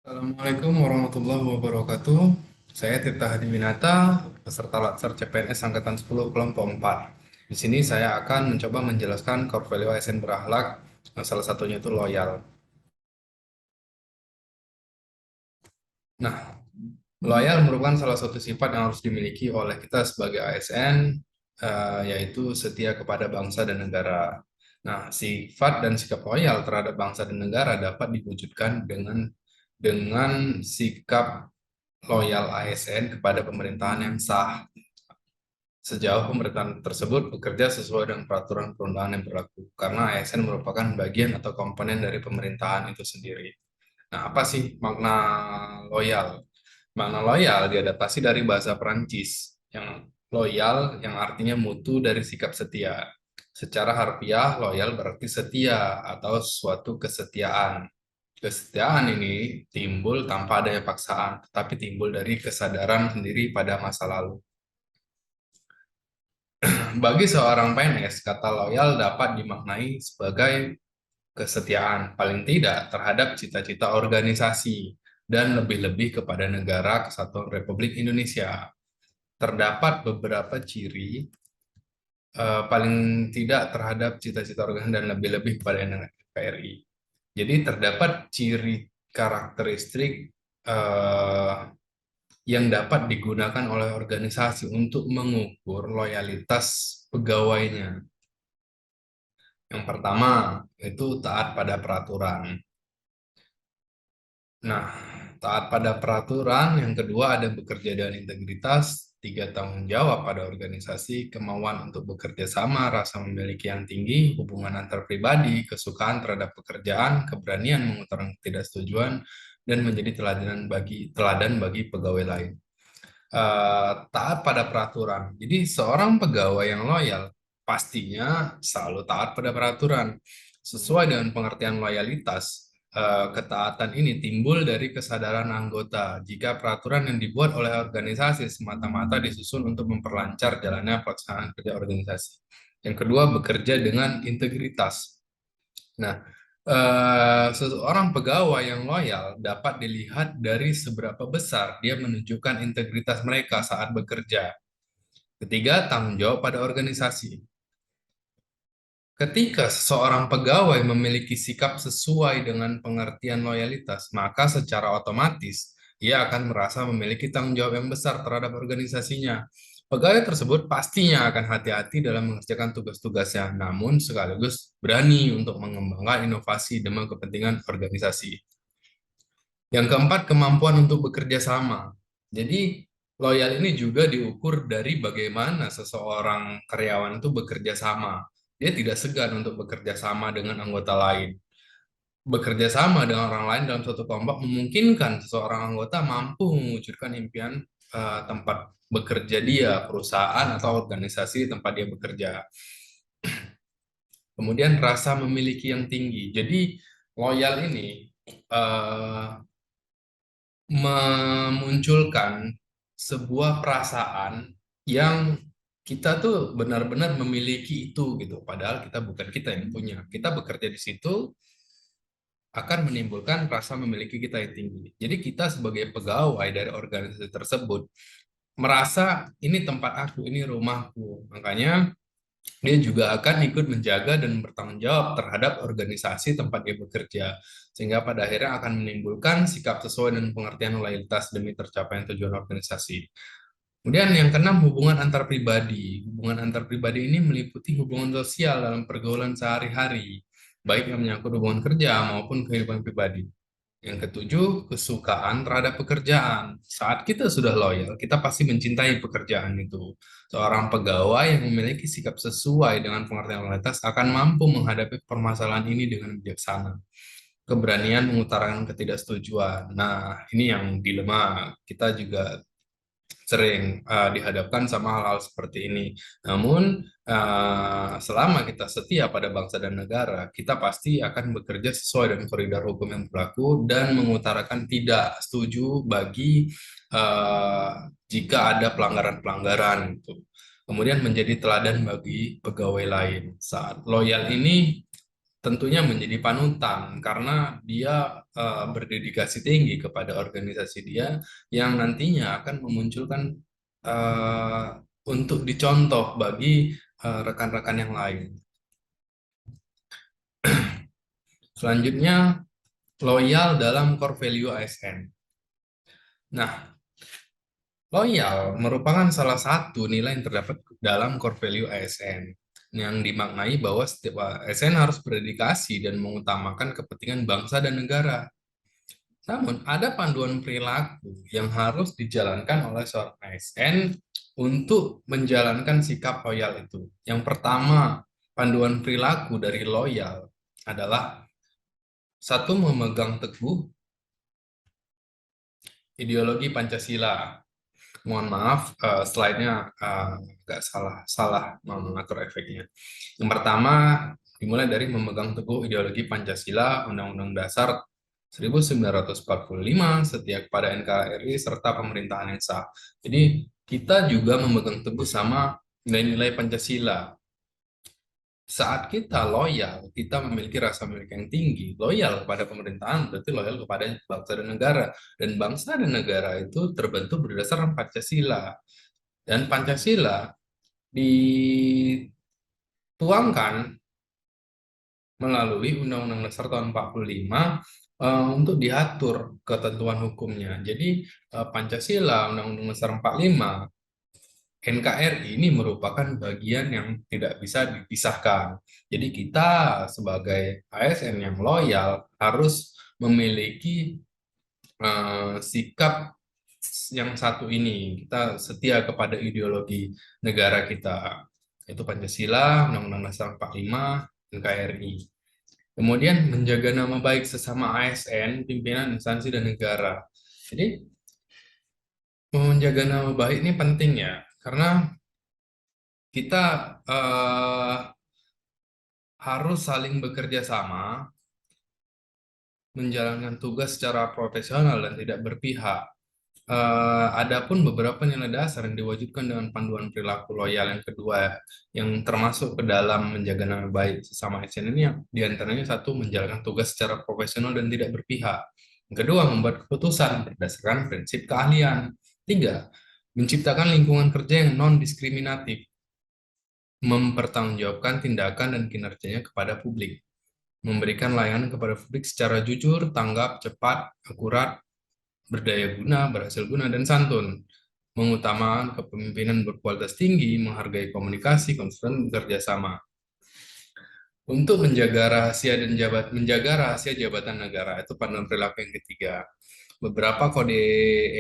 Assalamualaikum warahmatullahi wabarakatuh. Saya Tirta Hadiwinata, peserta Latsar CPNS Angkatan 10 Kelompok 4. Di sini saya akan mencoba menjelaskan core value ASN berakhlak, salah satunya itu loyal. Nah, loyal merupakan salah satu sifat yang harus dimiliki oleh kita sebagai ASN, yaitu setia kepada bangsa dan negara. Nah, sifat dan sikap loyal terhadap bangsa dan negara dapat diwujudkan dengan sikap loyal ASN kepada pemerintahan yang sah, sejauh pemerintahan tersebut bekerja sesuai dengan peraturan perundangan yang berlaku, karena ASN merupakan bagian atau komponen dari pemerintahan itu sendiri. Nah, apa sih makna loyal? Makna loyal diadaptasi dari bahasa Perancis, yang loyal yang artinya mutu dari sikap setia. Secara harfiah, loyal berarti setia atau suatu kesetiaan. Kesetiaan ini timbul tanpa adanya paksaan, tetapi timbul dari kesadaran sendiri pada masa lalu. Bagi seorang PNS, kata loyal dapat dimaknai sebagai kesetiaan, paling tidak terhadap cita-cita organisasi, dan lebih-lebih kepada negara Kesatuan Republik Indonesia. Terdapat beberapa ciri, paling tidak terhadap cita-cita organisasi dan lebih-lebih kepada NKRI. Jadi terdapat ciri karakteristik eh, yang dapat digunakan oleh organisasi untuk mengukur loyalitas pegawainya. Yang pertama, itu taat pada peraturan. Nah, taat pada peraturan. Yang kedua, ada bekerja dengan integritas. Tiga, tanggung jawab pada organisasi, kemauan untuk bekerja sama, rasa memiliki yang tinggi, hubungan antar pribadi, kesukaan terhadap pekerjaan, keberanian mengutarakan ketidaksetujuan, dan menjadi teladan bagi pegawai lain. Taat pada peraturan. Jadi seorang pegawai yang loyal pastinya selalu taat pada peraturan. Sesuai dengan pengertian loyalitas, ketaatan ini timbul dari kesadaran anggota jika peraturan yang dibuat oleh organisasi semata-mata disusun untuk memperlancar jalannya pelaksanaan kerja organisasi. Yang kedua, bekerja dengan integritas. Nah, seseorang pegawai yang loyal dapat dilihat dari seberapa besar dia menunjukkan integritas mereka saat bekerja. Ketiga, tanggung jawab pada organisasi. Ketika seseorang pegawai memiliki sikap sesuai dengan pengertian loyalitas, maka secara otomatis ia akan merasa memiliki tanggung jawab yang besar terhadap organisasinya. Pegawai tersebut pastinya akan hati-hati dalam mengerjakan tugas-tugasnya, namun sekaligus berani untuk mengembangkan inovasi demi kepentingan organisasi. Yang keempat, kemampuan untuk bekerja sama. Jadi, loyal ini juga diukur dari bagaimana seseorang karyawan itu bekerja sama. Dia tidak segan untuk bekerja sama dengan anggota lain. Bekerja sama dengan orang lain dalam suatu kelompok memungkinkan seseorang anggota mampu mewujudkan impian tempat bekerja dia, perusahaan atau organisasi tempat dia bekerja. Kemudian rasa memiliki yang tinggi. Jadi loyal ini eh, memunculkan sebuah perasaan yang kita tuh benar-benar memiliki itu gitu. Padahal bukan kita yang punya. Kita bekerja di situ akan menimbulkan rasa memiliki kita yang tinggi. Jadi kita sebagai pegawai dari organisasi tersebut merasa ini tempat aku, ini rumahku. Makanya dia juga akan ikut menjaga dan bertanggung jawab terhadap organisasi tempat dia bekerja. Sehingga pada akhirnya akan menimbulkan sikap sesuai dengan pengertian loyalitas demi tercapainya tujuan organisasi. Kemudian yang keenam, hubungan antar pribadi. Hubungan antar pribadi ini meliputi hubungan sosial dalam pergaulan sehari-hari, baik yang menyangkut hubungan kerja maupun kehidupan pribadi. Yang ketujuh, kesukaan terhadap pekerjaan. Saat kita sudah loyal, kita pasti mencintai pekerjaan itu. Seorang pegawai yang memiliki sikap sesuai dengan pengertian loyalitas akan mampu menghadapi permasalahan ini dengan bijaksana. Keberanian mengutarakan ketidaksetujuan. Nah, ini yang dilema. Kita juga sering dihadapkan sama hal-hal seperti ini. Namun, selama kita setia pada bangsa dan negara, kita pasti akan bekerja sesuai dengan koridor hukum yang berlaku dan mengutarakan tidak setuju bagi jika ada pelanggaran-pelanggaran kemudian menjadi teladan bagi pegawai lain. Saat loyal ini tentunya menjadi panutan karena dia berdedikasi tinggi kepada organisasi dia yang nantinya akan memunculkan eh, untuk dicontoh bagi rekan-rekan yang lain. Selanjutnya, loyal dalam core value ASN. Nah, loyal merupakan salah satu nilai yang terdapat dalam core value ASN yang dimaknai bahwa setiap ASN harus berdedikasi dan mengutamakan kepentingan bangsa dan negara. Namun, ada panduan perilaku yang harus dijalankan oleh seorang ASN untuk menjalankan sikap loyal itu. Yang pertama, panduan perilaku dari loyal adalah satu, memegang teguh ideologi Pancasila. Mohon maaf, slide-nya agak salah mengatur efeknya. Yang pertama, dimulai dari memegang teguh ideologi Pancasila, Undang-Undang Dasar 1945, setia kepada NKRI, serta pemerintahan yang sah. Jadi, kita juga memegang teguh sama nilai-nilai Pancasila. Saat kita loyal, kita memiliki rasa milik yang tinggi. Loyal kepada pemerintahan berarti loyal kepada bangsa dan negara. Dan bangsa dan negara itu terbentuk berdasarkan Pancasila. Dan Pancasila dituangkan melalui Undang-Undang Dasar tahun 45 untuk diatur ketentuan hukumnya. Jadi Pancasila, Undang-Undang Dasar 45, NKRI ini merupakan bagian yang tidak bisa dipisahkan. Jadi kita sebagai ASN yang loyal harus memiliki sikap yang satu ini. Kita setia kepada ideologi negara kita, yaitu Pancasila, Undang-Undang Dasar 45, NKRI. Kemudian menjaga nama baik sesama ASN, pimpinan instansi dan negara. Jadi menjaga nama baik ini penting ya, karena kita harus saling bekerja sama, menjalankan tugas secara profesional dan tidak berpihak. Adapun beberapa nilai dasar yang diwajibkan dengan panduan perilaku loyal yang kedua, yang termasuk ke dalam menjaga nama baik sesama ASN ini, yang diantaranya satu, menjalankan tugas secara profesional dan tidak berpihak. Yang kedua, membuat keputusan berdasarkan prinsip keahlian. Tiga, menciptakan lingkungan kerja yang non-diskriminatif, mempertanggungjawabkan tindakan dan kinerjanya kepada publik, memberikan layanan kepada publik secara jujur, tanggap, cepat, akurat, berdaya guna, berhasil guna, dan santun, mengutamakan kepemimpinan berkualitas tinggi, menghargai komunikasi, konsisten, bekerja sama. Untuk menjaga rahasia jabatan negara, itu panduan perilaku yang ketiga. Beberapa kode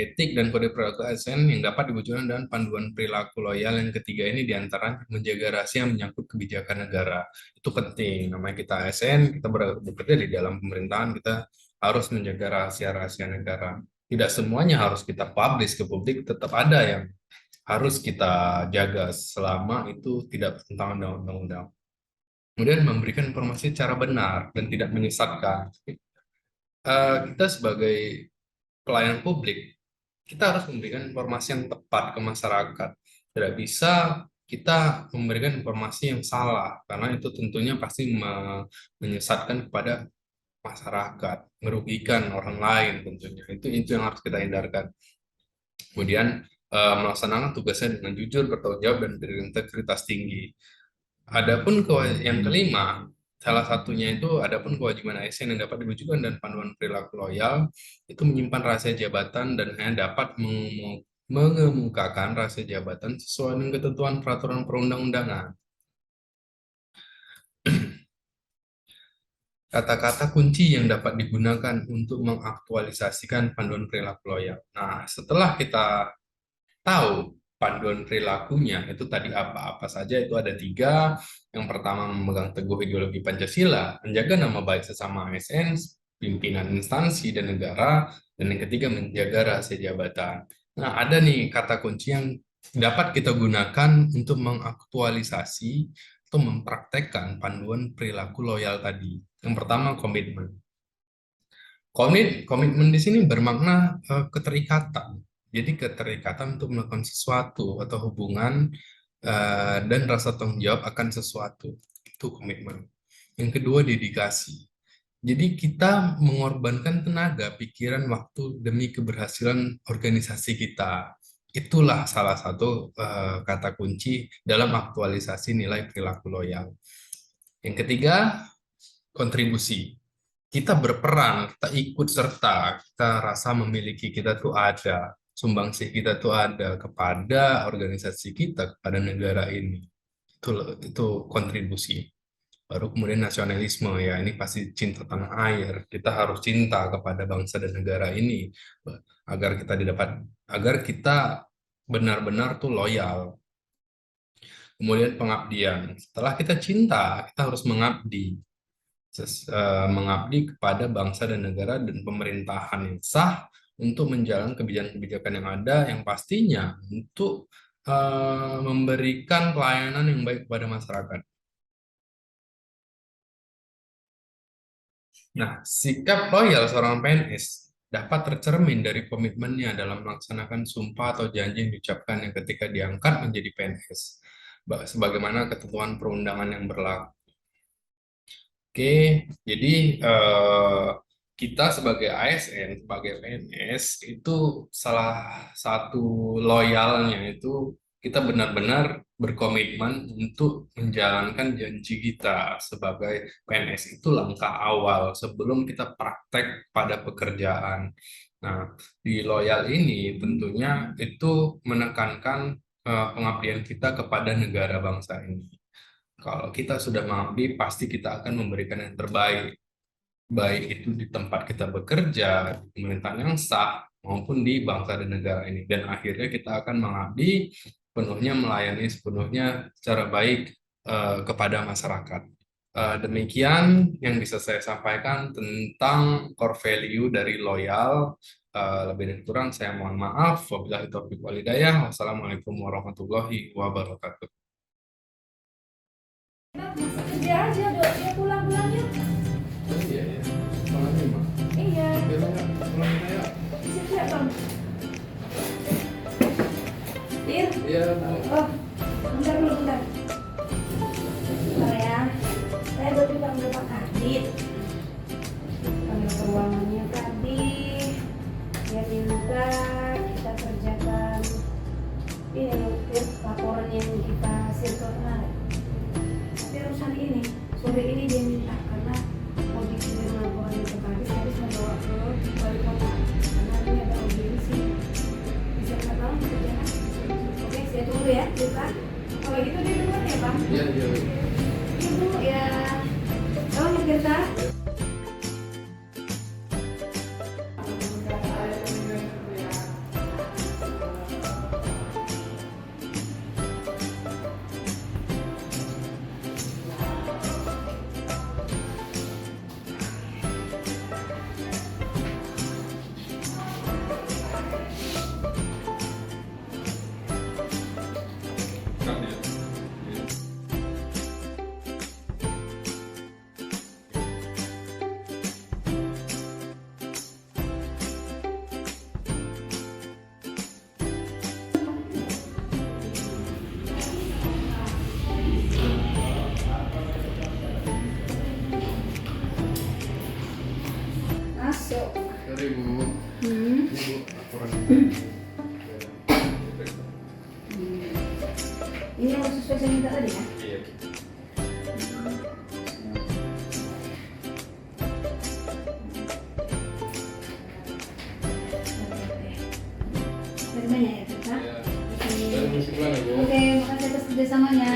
etik dan kode perilaku ASN yang dapat diwujudkan dengan panduan perilaku loyal yang ketiga ini, diantara menjaga rahasia menyangkut kebijakan negara. Itu penting. Namanya kita ASN, kita bekerja di dalam pemerintahan, kita harus menjaga rahasia-rahasia negara. Tidak semuanya harus kita publish ke publik, tetap ada yang harus kita jaga selama itu tidak bertentangan dengan undang-undang. Kemudian memberikan informasi secara benar dan tidak menyesatkan. Kita sebagai pelayan publik, kita harus memberikan informasi yang tepat ke masyarakat. Tidak bisa kita memberikan informasi yang salah, karena itu tentunya pasti menyesatkan kepada masyarakat, merugikan orang lain tentunya. Itu yang harus kita hindarkan. Kemudian melaksanakan tugasnya dengan jujur, bertanggung jawab, dan berintegritas tinggi. Adapun yang kelima, salah satunya itu adapun kewajiban ASN yang dapat diwujudkan dan panduan perilaku loyal itu menyimpan rahasia jabatan dan hanya dapat mengemukakan rahasia jabatan sesuai dengan ketentuan peraturan perundang-undangan. Kata-kata kunci yang dapat digunakan untuk mengaktualisasikan panduan perilaku loyal. Nah, setelah kita tahu panduan perilakunya itu tadi apa-apa saja, itu ada tiga. Yang pertama, memegang teguh ideologi Pancasila, menjaga nama baik sesama ASN, pimpinan instansi dan negara, dan yang ketiga, menjaga rahasia jabatan. Nah, ada nih kata kunci yang dapat kita gunakan untuk mengaktualisasi atau mempraktekkan panduan perilaku loyal tadi. Yang pertama, komitmen. Komitmen di sini bermakna keterikatan. Jadi keterikatan untuk melakukan sesuatu atau hubungan dan rasa tanggung jawab akan sesuatu. Itu komitmen. Yang kedua, dedikasi. Jadi kita mengorbankan tenaga, pikiran, waktu demi keberhasilan organisasi kita. Itulah salah satu kata kunci dalam aktualisasi nilai perilaku loyal. Yang ketiga, kontribusi. Kita berperan, kita ikut serta, kita rasa memiliki kita tuh ada, sumbangsih kita tuh ada kepada organisasi kita, kepada negara ini. Itu kontribusi. Baru kemudian nasionalisme, ya ini pasti cinta tanah air. Kita harus cinta kepada bangsa dan negara ini agar kita benar-benar tuh loyal. Kemudian pengabdian. Setelah kita cinta, kita harus mengabdi. Mengabdi kepada bangsa dan negara dan pemerintahan yang sah untuk menjalankan kebijakan-kebijakan yang ada, yang pastinya untuk memberikan pelayanan yang baik kepada masyarakat. Nah, sikap loyal seorang PNS dapat tercermin dari komitmennya dalam melaksanakan sumpah atau janji yang diucapkannya ketika diangkat menjadi PNS, sebagaimana ketentuan perundangan yang berlaku. Oke, jadi kita sebagai ASN, sebagai PNS, itu salah satu loyalnya itu kita benar-benar berkomitmen untuk menjalankan janji kita sebagai PNS. Itu langkah awal sebelum kita praktek pada pekerjaan. Nah, di loyal ini tentunya itu menekankan pengabdian kita kepada negara bangsa ini. Kalau kita sudah mengabdi, pasti kita akan memberikan yang terbaik, baik itu di tempat kita bekerja, di pemerintahan yang sah, maupun di bangsa dan negara ini. Dan akhirnya kita akan mengabdi penuhnya, melayani sepenuhnya secara baik kepada masyarakat. Demikian yang bisa saya sampaikan tentang core value dari loyal. Lebih dan kurang saya mohon maaf. Wabillahi taufiq wal hidayah. Wassalamualaikum warahmatullahi wabarakatuh. Masa kerja aja, dok. Dia pulang-pulangnya. Iya, iya. Makasih, Mak. Iya. Biasanya pulang kita ya. Siap-siap, Bang. Ir. Iya, Bu. Oh, bentar dulu, bentar. Bentar ya. Saya baru panggil Pak Kadit. Panggil ke ruangannya tadi. Dia minta kita kerjakan ini laporan yang kita sirkel kemarin. Tapi urusan ini, sore ini dia minta karena mau dikirim laporan ke Kadis, habis membawa ke wali kota karena ini ada audiensi. Bisa minta tolong kerjaan? Oke, saya tunggu ya, Tirta. Kalau gitu dia duluan ya, Bang? Iya, iya. Ibu ya, tolong ya, Tirta. Masuk. Sorry, Bu. Hmm. Ini, Bu, laporan. Ini yang sesuai saya minta tadi ya? Iya. Dari banyak ya, Tirta? Iya. Dan musik pulang ya, Bu. Oke, makasih atas kerjasamanya.